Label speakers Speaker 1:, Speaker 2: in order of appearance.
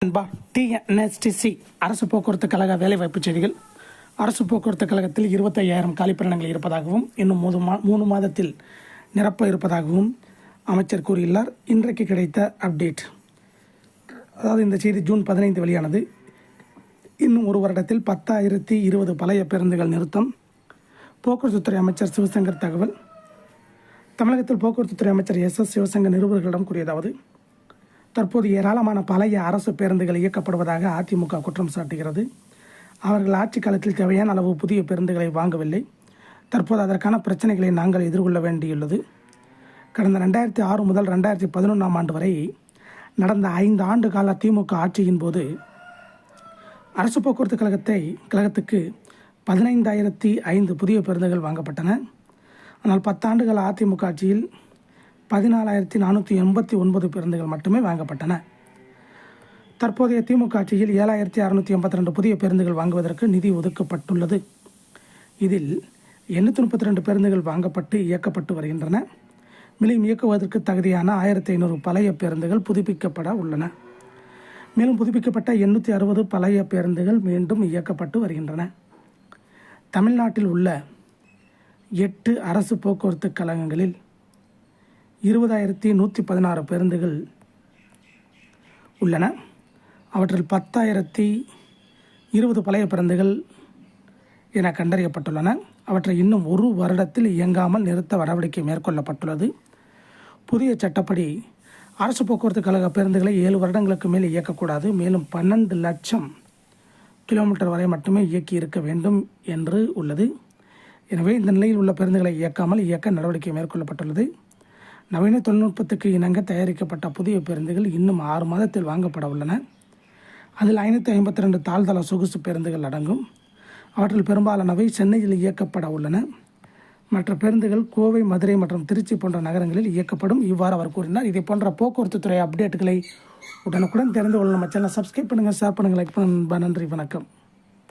Speaker 1: TNSTC அரசு போக்குவரத்து கழக வேலைவாய்ப்பு செய்திகள். அரசு போக்குவரத்து கழகத்தில் 25,000 காலிப்பணியிடங்கள் இருப்பதாகவும் இன்னும் 3 மாதத்தில் நிரப்ப இருப்பதாகவும் அமைச்சர் கூறியுள்ளார். இன்றைக்கு கிடைத்த அப்டேட், அதாவது இந்த செய்தி ஜூன் 15 வெளியானது. இன்னும் ஒரு வருடத்தில் 10,020 பழைய பேருந்துகள் நிறுத்தம். போக்குவரத்துத்துறை அமைச்சர் சிவசங்கர் தகவல். தமிழகத்தில் போக்குவரத்துத்துறை அமைச்சர் எஸ் சிவசங்கர் நிருபர்களிடம் கூறியதாவது: தற்போது ஏராளமான பழைய அரசு பேருந்துகள் இயக்கப்படுவதாக அதிமுக குற்றம் சாட்டுகிறது. அவர்கள் ஆட்சி காலத்தில் தேவையான அளவு புதிய பேருந்துகளை வாங்கவில்லை. தற்போது அதற்கான பிரச்சனைகளை நாங்கள் எதிர்கொள்ள வேண்டியுள்ளது. கடந்த 2006 முதல் 2011 ஆண்டு வரை நடந்த 5 ஆண்டு கால திமுக ஆட்சியின் போது அரசு போக்குவரத்து கழகத்துக்கு 15,005 புதிய பேருந்துகள் வாங்கப்பட்டன. ஆனால் 10 ஆண்டுகால அதிமுக ஆட்சியில் 14,489 பேருந்துகள் மட்டுமே வாங்கப்பட்டன. தற்போதைய திமுக ஆட்சியில் 7,682 புதிய பேருந்துகள் வாங்குவதற்கு நிதி ஒதுக்கப்பட்டுள்ளது. இதில் 832 பேருந்துகள் வாங்கப்பட்டு இயக்கப்பட்டு வருகின்றன. மேலும் இயக்குவதற்கு தகுதியான 1,500 பழைய பேருந்துகள் புதுப்பிக்கப்பட உள்ளன. மேலும் புதுப்பிக்கப்பட்ட 860 பழைய பேருந்துகள் மீண்டும் இயக்கப்பட்டு வருகின்றன. தமிழ்நாட்டில் உள்ள 8 அரசு போக்குவரத்து கழகங்களில் 20,116 பேருந்துகள் உள்ளன. அவற்றில் 10,020 பழைய பேருந்துகள் என கண்டறியப்பட்டுள்ளன. அவற்றை இன்னும் ஒரு வருடத்தில் இயங்காமல் நிறுத்த நடவடிக்கை மேற்கொள்ளப்பட்டுள்ளது. புதிய சட்டப்படி அரசு போக்குவரத்து கழக பேருந்துகளை 7 வருடங்களுக்கு மேல் இயக்கக்கூடாது. மேலும் 12 லட்சம் கிலோமீட்டர் வரை மட்டுமே இயக்கி இருக்க வேண்டும் என்று உள்ளது. எனவே இந்த நிலையில் உள்ள பேருந்துகளை இயக்க நடவடிக்கை மேற்கொள்ளப்பட்டுள்ளது. நவீன தொழில்நுட்பத்துக்கு இணங்க தயாரிக்கப்பட்ட புதிய பேருந்துகள் இன்னும் 6 மாதத்தில் வாங்கப்பட உள்ளன. அதில் 552 தாழ்தள சொகுசு பேருந்துகள் அடங்கும். அவற்றில் பெரும்பாலானவை சென்னையில் இயக்கப்பட உள்ளன. மற்ற பேருந்துகள் கோவை, மதுரை மற்றும் திருச்சி போன்ற நகரங்களில் இயக்கப்படும். இவ்வாறு அவர் கூறினார். இதை போன்ற போக்குவரத்து துறை அப்டேட்டுகளை உடனுக்குடன் தெரிந்து கொள்ள நம்ம சேனலை சப்ஸ்கிரைப் பண்ணுங்கள், ஷேர் பண்ணுங்கள், லைக் பண்ணுங்கள். நன்றி, வணக்கம்.